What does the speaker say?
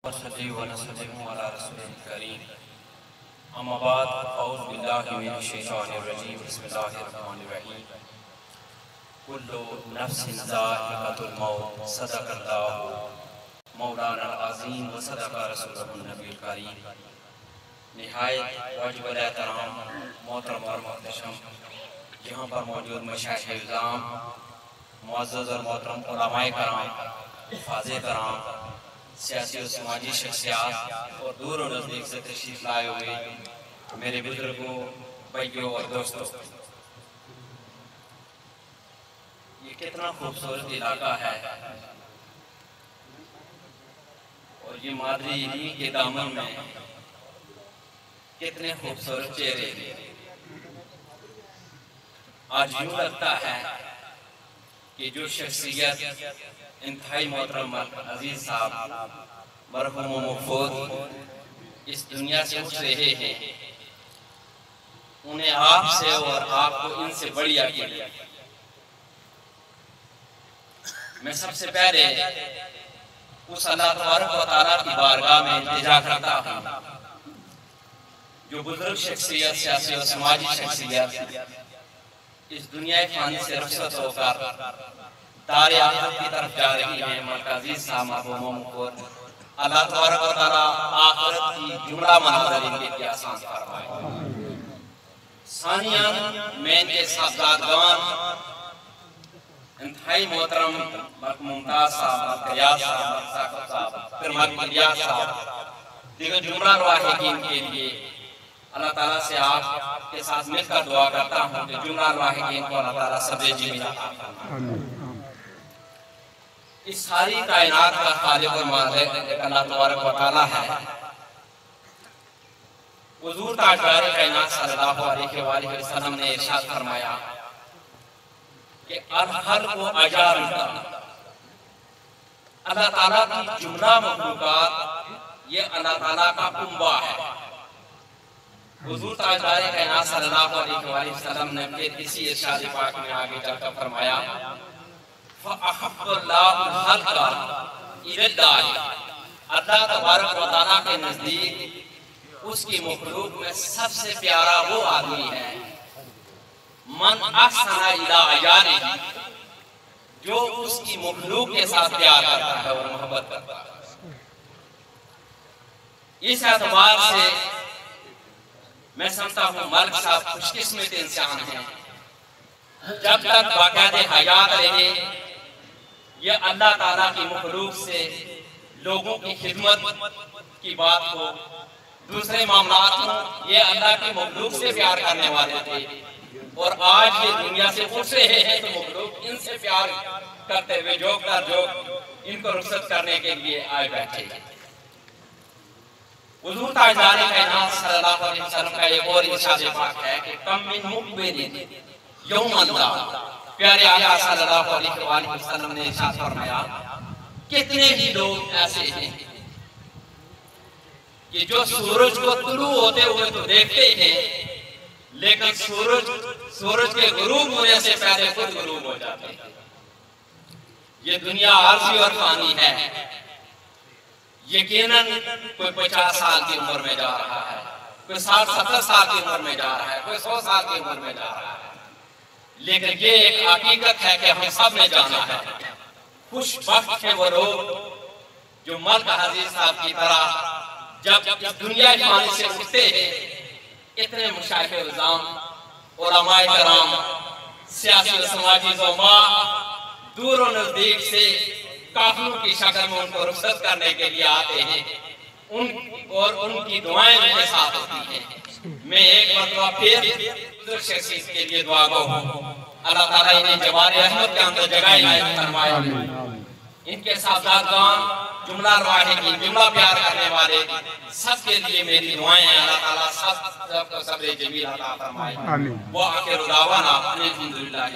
यहाँ पर मौजूद मशाइख-ए-इज़ाम, मुअज़्ज़ज़ और मोहतरम उलमाए कराम, फाज़े कराम, सियासी और समाजी शख्सियात और दूर और नज़दीक से तशरीफ़ लाए हुए मेरे बुजुर्गों, भाइयों और दोस्तों, ये कितना खूबसूरत इलाका है और ये मादरी ईद के दामन में कितने खूबसूरत चेहरे। आज यूं लगता है कि जो शख्सियत इंतहाई मोहतरम अजीज साहब मरहूम मफूद इस दुनिया से उठ रहे हैं, उन्हें आपसे और आपको इनसे बढ़िया किया। मैं सबसे पहले उस अल्लाह तबारक व तआला की बारगाह में इल्तिजा करता हूँ जो बुजुर्ग शख्सियत, सियासी और समाजी शख्सियत इस दुनिया फानी से रुखसत होकर दारे आखिरत की तरफ जा रही हैं। मरकज़ी साहब मरहूम को अल्लाह तबारक व तआला आखिरत की जुमला मंज़िल इनके आसान फरमाए। सानियान मैं इनके साहबजादगान इंतहाई मोहतरम मुमताज साहब, गियास साहब, फिर इलियास साहब, दीगर जुमला वाहिदीन के लिए अल्लाह ताला से आपके साथ मिलकर दुआ करता हूँ कि जुमला वाहिदीन को अल्लाह ताला सब्र जीना अता फरमाए। इस सारी कायनात का खालिक और मालिक अल्लाह तबारक व तआला है। हुज़ूर ताजदार कायनात सल्लल्लाहु अलैहि वसल्लम ने इरशाद फरमाया कि अल-खल्क़ अजारुल्लाह, अल्लाह ताला की जुमला मखलूक़ात ये अल्लाह ताला का कुंबा है। हुज़ूर ताजदार कायनात सल्लल्लाहु अलैहि वसल्लम ने फिर इसी इरशाद पाक में आगे चलकर फरमाया अल्लाह तबारक व तआला के नजदीक उसकी मखलूक में सबसे प्यारा वो आदमी है मन अहसना इला अयारिही, जो उसकी मखलूक के साथ प्यार करता है और मोहब्बत करता है। इस एतबार से मैं समझता हूँ मलिक साहब खुशकिस्मत इंसान हैं। जब तक बाकायदे हयात रहे ये अल्लाह ताला की मखलूक से लोगों की खिदमत की बात हो, दूसरे मामलात हो, ये अल्लाह की मखलूक से प्यार करने वाले थे और आज ये दुनिया से उठ रहे हैं तो मखलूक इनसे प्यार करते हुए जो इनको रुखसत करने के लिए आए बैठे। हुज़ूर ताजदार कायनात सल्लल्लाहु अलैहि वसल्लम का एक और इरशाद पाक है कि कम मिन मुक़बिलिन यौमन ला, प्यारे आका सल्लल्लाहु अलैहि वसल्लम ने इरशाद फरमाया कितने ही लोग ऐसे हैं कि जो सूरज को तुलू होते हुए तो देखते हैं लेकिन सूरज के गुरूब होने से पहले खुद गुरूब हो जाते हैं। ये दुनिया आरज़ी और फानी है। यकीनन कोई 50 साल की उम्र में जा रहा है, कोई 60-70 साल की उम्र में जा रहा है, कोई 100 साल की उम्र में जा रहा है, लेकिन ये एक हकीकत है कि हम सब ने जाना है। खुशबख्त हैं वो लोग जो मलिक अजीज साहब की तरह जब इस दुनिया फानी से उठते हैं, इतने मशाइख-ए-इज़ाम, उलमाए कराम, सियासी और समाजी ज़ुमा दूर और नजदीक से काफिलों की शक्ल में उनको रुखसत करने के लिए आते हैं और उनकी दुआएं उनके साथ होती हैं। मैं एक मरतबा फिर शख्सियत के लिए दुआ गो हूँ, अल्लाह ताला इन्हें जवार रहमत के अंदर जगह फरमाए। इनके साहबजादगान, जुमला वाहिदीन, जुमला प्यार करने वाले सबके लिए मेरी दुआएं हैं। अल्लाह ताला सबको सब्र जमील अता फरमाए। वो आखिर दावाना अल्हम्दुलिल्लाह।